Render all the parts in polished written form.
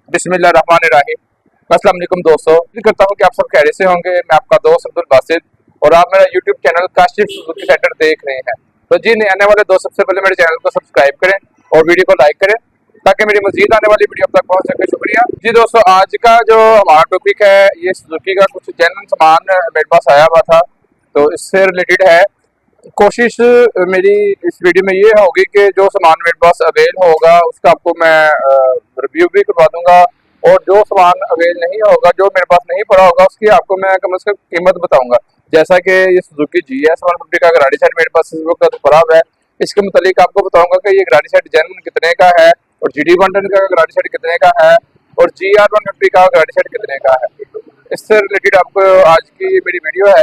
बिस्मिल्लाहिर्रहमानिर्रहीम। अस्सलाम वालेकुम दोस्तों, उम्मीद करता हूँ कि आप सब खैरियत से होंगे। मैं आपका दोस्त अब्दुल बासित और आप मेरा YouTube channel Kashif Suzuki centre देख रहे हैं। तो जी, आने वाले दोस्त सबसे पहले मेरे चैनल को सब्सक्राइब करें और वीडियो को लाइक करें ताकि मेरी मजीद आने वाली वीडियो आप तक पहुँच सके। शुक्रिया जी दोस्तों। आज का जो हमारा टॉपिक है ये सुजुकी का कुछ जेन्युइन सामान मेरे पास आया हुआ था, तो इससे रिलेटेड है। कोशिश मेरी इस वीडियो में ये होगी कि जो सामान मेरे पास अवेल होगा उसका आपको मैं रिव्यू भी करवा दूंगा, और जो सामान अवेल नहीं होगा, जो मेरे पास नहीं पड़ा होगा, उसकी आपको मैं कम से कम कीमत बताऊंगा। जैसा कि ये सुजुकी GS 150 का गाड़ी सेट मेरे पास इस वक्त पड़ा हुआ है, इसके मुतालिक आपको बताऊंगा कि ये गाड़ी सेट जेन्युइन कितने का है, और GD 110 का गाड़ी सेट कितने का है, और GR 150 का गाड़ी सेट कितने का है। इससे रिलेटेड आपको आज की मेरी वीडियो है।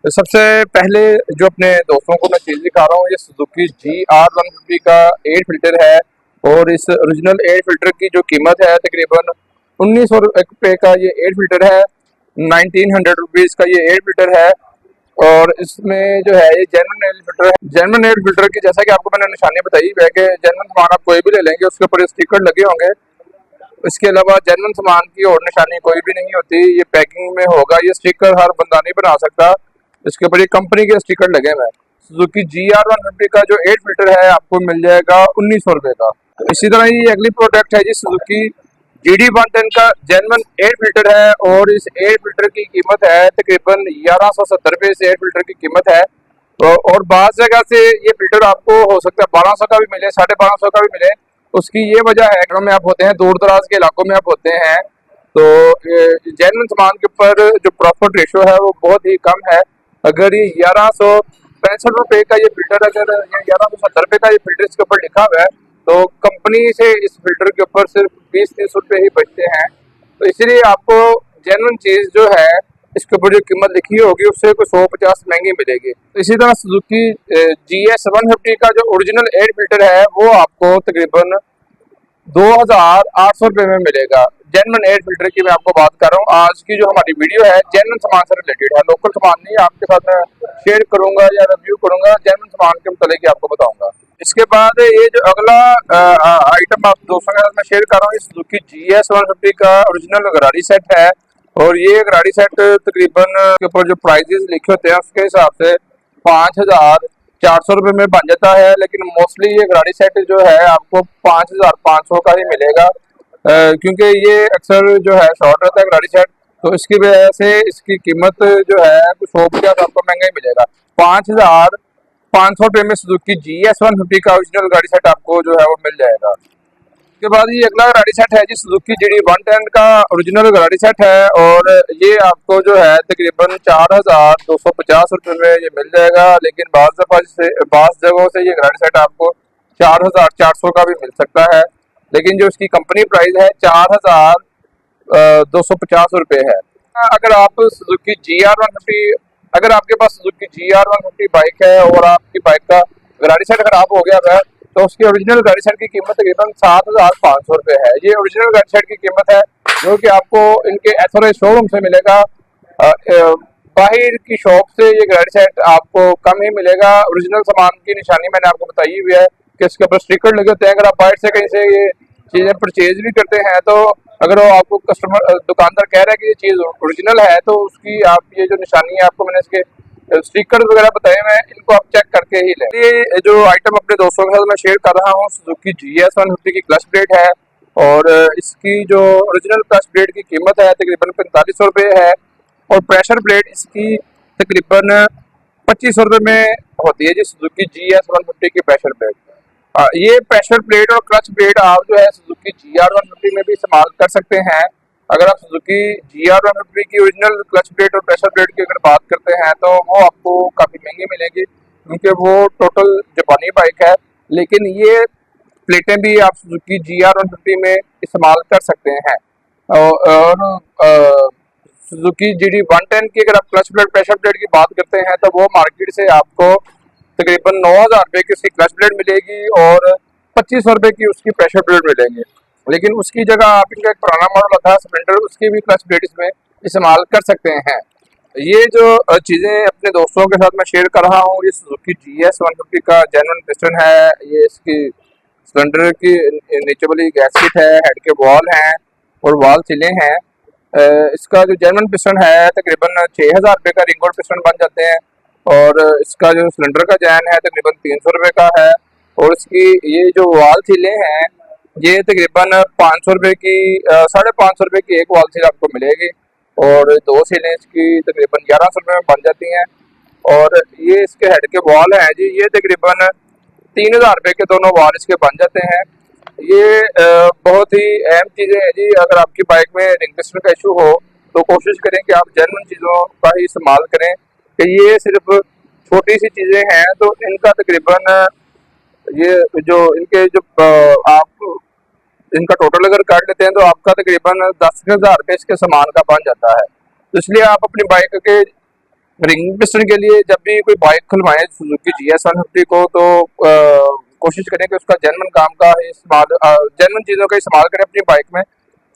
तो सबसे पहले जो अपने दोस्तों को मैं चीज़ दिखा रहा हूँ, ये सुजुकी GR 150 का एयर फिल्टर है, और इस ओरिजिनल एयर फिल्टर की जो कीमत है तकरीबन 1900 रुपये का ये एयर फिल्टर है। 1900 रुपीज़ का ये एयर फिल्टर है, और इसमें जो है ये जेन्युइन एयर फिल्टर है। जेन्युइन एयर फिल्टर की जैसा कि आपको मैंने निशानी बताई है कि जेन्युइन सामान आप कोई भी ले लेंगे उसके ऊपर स्टिकर लगे होंगे। इसके अलावा जेन्युइन सामान की और निशानी कोई भी नहीं होती, ये पैकिंग में होगा। ये स्टिकर हर बंदा नहीं बना सकता, इसके ऊपर ये कंपनी के स्टिकर लगे हुए हैं। सुजुकी GR 150 का जो एयर फिल्टर है आपको मिल जाएगा 1900 रुपये का। तो इसी तरह ये अगली प्रोडक्ट है जी, सुजुकी GD 110 का जेन्युइन एयर फिल्टर है, और इस एयर फिल्टर की कीमत है तकरीबन 1170 रुपये। इस एयर फिल्टर की कीमत है, और बाज़ जगह से ये फिल्टर आपको हो सकता है 1200 का भी मिले, 1250 का भी मिले। उसकी ये वजह है कि में आप होते हैं, दूर दराज के इलाकों में आप होते हैं, तो जेन्युइन सामान के ऊपर जो प्रॉफिट रेशो है वो बहुत ही कम है। अगर ये 1165 रुपये का ये फिल्टर, अगर ये 1170 रुपये का ये फिल्टर इसके ऊपर लिखा हुआ है, तो कंपनी से इस फिल्टर के ऊपर सिर्फ 20-30 रुपये ही बचते हैं। तो इसलिए आपको जेन्युइन चीज़ जो है इसके ऊपर जो कीमत लिखी होगी उससे कोई 100-50 महंगी मिलेगी। तो इसी तरह सुजुकी GS 150 का जो ओरिजिनल एयर फिल्टर है वो आपको तकरीबन 2800 रुपये में मिलेगा। जेन्युइन एयर फिल्टर की मैं आपको बात कर रहा हूँ। आज की जो हमारी वीडियो है जेन्युइन सामान से रिलेटेड है, लोकल सामान नहीं। आपके साथ मैं शेयर करूंगा या रिव्यू करूंगा, जेन्युइन सामान के मुताबिक आपको बताऊंगा। इसके बाद ये जो अगला आइटम आप दोस्तों के साथ मैं शेयर कर रहा हूँ, इस सुजुकी GS 150 का ओरिजिनल गाड़ी सेट है, और ये गाड़ी सेट तकरीबन के ऊपर जो प्राइजेस लिखे होते हैं उसके हिसाब से 5400 रुपये में बन जाता है। लेकिन मोस्टली ये गाड़ी सेट जो है आपको 5500 का ही मिलेगा, क्योंकि ये अक्सर जो है शॉर्ट रहता है गाड़ी सेट, तो इसकी वजह से इसकी कीमत जो है कुछ 100 आपको महंगा ही मिलेगा। 5500 रुपये में सुजुकी GS 150 का ओरिजिनल गाड़ी सेट आपको जो है वो मिल जाएगा। उसके बाद ये अगला गाड़ी सेट है जी, सुजुकी GD 110 का ओरिजिनल गाड़ी सेट है, और ये आपको जो है तकरीबन 4250 रुपये में ये मिल जाएगा। लेकिन बाज़ जगहों से ये गाड़ी सेट आपको 4400 का भी मिल सकता है, लेकिन जो इसकी कंपनी प्राइस है 4250 रुपये है। अगर आप सुजुकी GR 150, अगर आपके पास सुजुकी GR 150 बाइक है और आपकी बाइक का गाड़ी सेट खराब हो गया है, तो उसकी ओरिजिनल गाड़ी सेट की कीमत तकरीबन 7500 रुपये है। ये ओरिजिनल गाड़ी सेट की कीमत है, जो कि आपको इनके एथोराइज्ड शोरूम से मिलेगा। बाहर की शॉप से ये गाड़ी सेट आपको कम ही मिलेगा। ओरिजिनल सामान की निशानी मैंने आपको बताई हुई है कि इसके ऊपर स्टिकर लगे होते हैं। अगर आप बाहर से कहीं से ये चीज़ें परचेज भी करते हैं, तो अगर वो आपको कस्टमर दुकानदार कह रहा है कि ये चीज़ ओरिजिनल है, तो उसकी आप ये जो निशानी है आपको मैंने इसके स्टिकर वगैरह बताए हुए हैं, इनको आप चेक करके ही लें। ये जो आइटम अपने दोस्तों के साथ मैं शेयर कर रहा हूँ, सुजुकी GS 150 की क्लच प्लेट है, और इसकी जो ओरिजिनल क्लच प्लेट की कीमत है तकरीबन 4500 रुपये है, और प्रेशर प्लेट इसकी तकरीबन 2500 रुपये में होती है जी, सुजुकी GS 150 की प्रेशर प्लेट। ये प्रेशर प्लेट और क्लच प्लेट आप जो है सुजुकी GR 150 में भी इस्तेमाल कर सकते हैं। अगर आप सुजुकी GR 150 की ओरिजिनल क्लच प्लेट और प्रेशर प्लेट की अगर बात करते हैं, तो वो आपको काफ़ी महंगी मिलेगी, क्योंकि वो टोटल जापानी बाइक है। लेकिन ये प्लेटें भी आप सुजुकी GR 150 में इस्तेमाल कर सकते हैं। और सुजुकी GD 110 की अगर आप क्लच प्लेट प्रेशर प्लेट की बात करते हैं, तो वो मार्केट से आपको तकरीबन 9000 रुपये की उसकी क्लच प्लेट मिलेगी, और 2500 रुपये की उसकी प्रेशर प्लेट मिलेंगे। लेकिन उसकी जगह आप इनका एक पुराना मॉडल था स्प्लेंडर, उसकी भी क्लच प्लेट इसमें इस्तेमाल कर सकते हैं। ये जो चीज़ें अपने दोस्तों के साथ मैं शेयर कर रहा हूँ, ये सुजुकी GS 150 का जेन्युइन पिस्टन है। ये इसकी सिलेंडर की नीचे वाली गैसकेट है, हेड के बॉल हैं, और वाल सिले हैं। इसका जो जर्मन पिस्टन है तकरीबन 6,000 रुपये का रिंग रोड पिस्टन बन जाते हैं, और इसका जो सिलेंडर का जैन है तकरीबन 300 रुपये का है। और इसकी ये जो वाल सिले हैं ये तकरीबन 500 रुपये की 550 रुपये की एक वाल सिल आपको मिलेगी, और दो सिलें इसकी तकरीबन 1100 रुपये में बन जाती हैं। और ये इसके हेड के वाल हैं जी, ये तकरीबन 3,000 रुपये के दोनों वाल इसके बन जाते हैं। ये बहुत ही अहम चीज़ें हैं जी। अगर आपकी बाइक में रिंग पिस्टन का इशू हो तो कोशिश करें कि आप जेन्युइन चीज़ों का ही इस्तेमाल करें, कि ये सिर्फ छोटी सी चीज़ें हैं तो इनका तकरीबन ये जो इनके जो आप इनका टोटल अगर काट लेते हैं तो आपका तकरीबन 10,000 रुपये इसके सामान का बन जाता है। तो इसलिए आप अपनी बाइक के रिंग पिस्टन के लिए जब भी कोई बाइक खुलवाएं सुजुकी GS 150 को, तो कोशिश करें कि उसका जेन्युइन काम का इस्तेमाल, जेन्युइन चीज़ों का इस्तेमाल करें अपनी बाइक में।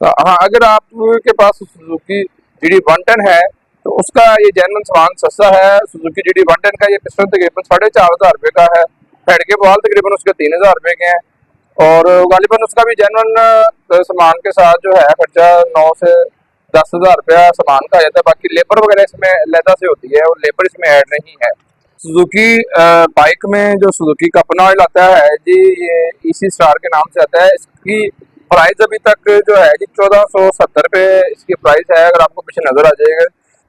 हाँ, अगर आपके पास सुजुकी GD 110 है तो उसका ये जेन्युइन सामान सस्ता है। सुजुकी GD 110 का ये पिस्टन तकरीबन 4,500 रुपये का है। हेड के बॉल तकरीबन उसके 3,000 रुपये के हैं, और गालिबन उसका भी जेन्युइन सामान के साथ जो है खर्चा 9 से 10,000 रुपया सामान का आ जाता है। बाकी लेबर वगैरह इसमें अलहदा से होती है और लेबर इसमें ऐड नहीं है। सुजुकी बाइक में जो सुजुकी का अपना ऑयल आता है जी, ये EC स्टार के नाम से आता है। इसकी प्राइस अभी तक जो है जी 1,470 रुपये इसकी प्राइस है। अगर आपको पीछे नजर आ जाएगा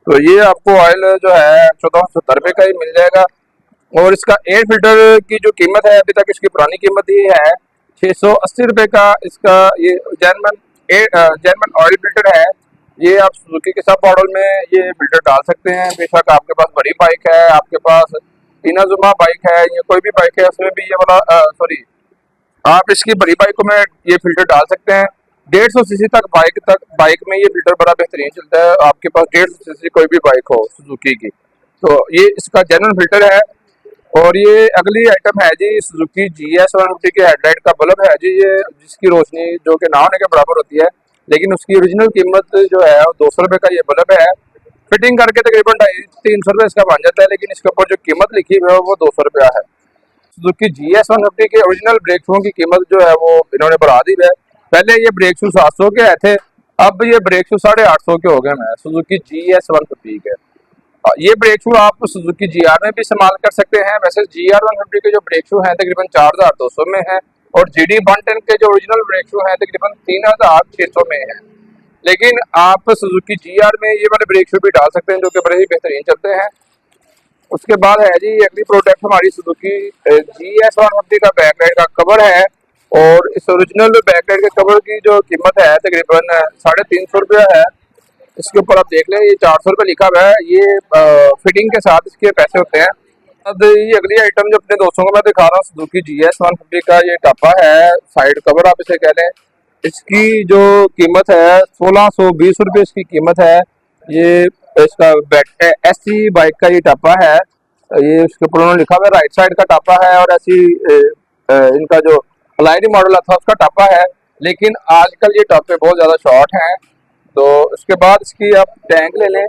तो ये आपको ऑयल जो है 1,470 रुपये का ही मिल जाएगा। और इसका एयर फिल्टर की जो कीमत है अभी तक इसकी पुरानी कीमत ही है 680 रुपये का। इसका ये जर्मन ऑयल फिल्टर है। ये आप सुजुकी के सब मॉडल में ये फिल्टर डाल सकते हैं। बेशक आपके पास बड़ी बाइक है, आपके पास इनाजुमा बाइक है या कोई भी बाइक है, उसमें भी ये वाला सॉरी आप इसकी बड़ी बाइकों में ये फिल्टर डाल सकते हैं। 150 सीसी तक बाइक में ये फिल्टर बड़ा बेहतरीन चलता है। आपके पास 150 सीसी कोई भी बाइक हो सुजुकी की, तो ये इसका जेन्युइन फिल्टर है। और ये अगली आइटम है जी सुजुकी GS 150 के हेडलाइट का बल्ब है जी, ये जिसकी रोशनी जो कि ना होने के बराबर होती है, लेकिन उसकी ओरिजिनल कीमत जो है वो 200 रुपये का ये बल्ब है। फिटिंग करके तकरीबन 250-300 रुपये इसका बन जाता है, लेकिन इसके ऊपर जो कीमत लिखी हुई है वो 200 रुपया है। सुजुकी GS 150 के ओरिजिनल ब्रेक शू की कीमत जो है वो इन्होंने बढ़ा दी है। पहले ये ब्रेक शू 700 के आए थे, अब ये ब्रेक शू 850 के हो गए हैं सुजुकी GS 150 के। ये ब्रेक शू आप सुजुकी GR में भी इस्तेमाल कर सकते हैं। वैसे GR 150 के जो ब्रेक शू हैं तकरीबन 4,200 में है, और GD 110 के जो ओरिजिनल ब्रेक शू हैं तकरीबन 3,600 में है। लेकिन आप सुजुकी GR में ये वाले ब्रेक शू भी डाल सकते हैं जो कि बड़े ही बेहतरीन चलते हैं। उसके बाद है जी अगली प्रोडक्ट हमारी सुजुकी GS 150 का बैकलाइट का कवर है, और इस ओरिजिनल बैकलाइट के कवर की जो कीमत है तकरीबन 350 रुपया है। इसके ऊपर आप देख लें ये 400 रुपये लिखा हुआ है। ये फिटिंग के साथ इसके पैसे होते हैं। अब ये अगली आइटम जो अपने दोस्तों को मैं दिखा रहा हूँ सुजुकी GS 150 का ये टापा है, साइड कवर आप इसे कह लें। इसकी जो कीमत है 1,620 रुपये इसकी कीमत है। ये इसका SC बाइक का ये टापा है। ये इसके ऊपर उन्होंने लिखा हुआ है राइट साइड का टापा है, और ऐसी इनका जो फ्लाइट मॉडल था उसका टापा है। लेकिन आजकल ये टापे बहुत ज़्यादा शॉर्ट हैं। तो उसके बाद इसकी आप टैंक ले लें,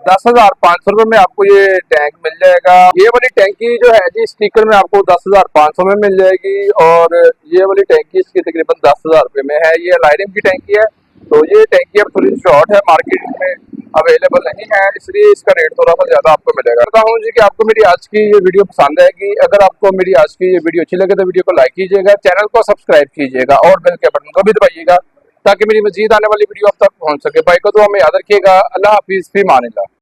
10,500 रुपये में आपको ये टैंक मिल जाएगा। ये वाली टैंकी जो है जी स्टिकर में आपको 10,500 में मिल जाएगी, और ये वाली टैंकी इसकी तकरीबन 10,000 रुपये में है। ये लाइनिंग की टैंकी है, तो ये टैंकी अब थोड़ी शॉर्ट है, मार्केट में अवेलेबल नहीं है, इसलिए इसका रेट थोड़ा सा ज़्यादा आपको मिलेगा। कहता हूँ जी कि आपको मेरी आज की ये वीडियो पसंद आएगी। अगर आपको मेरी आज की ये वीडियो अच्छी लगे तो वीडियो को लाइक कीजिएगा, चैनल को सब्सक्राइब कीजिएगा और बेल के बटन को भी दबाइएगा ताकि मेरी मजीद आने वाली वीडियो आप तक पहुंच सके। भाई को दुआ में याद रखिएगा। अल्लाह हाफिज़, फी अमान अल्लाह।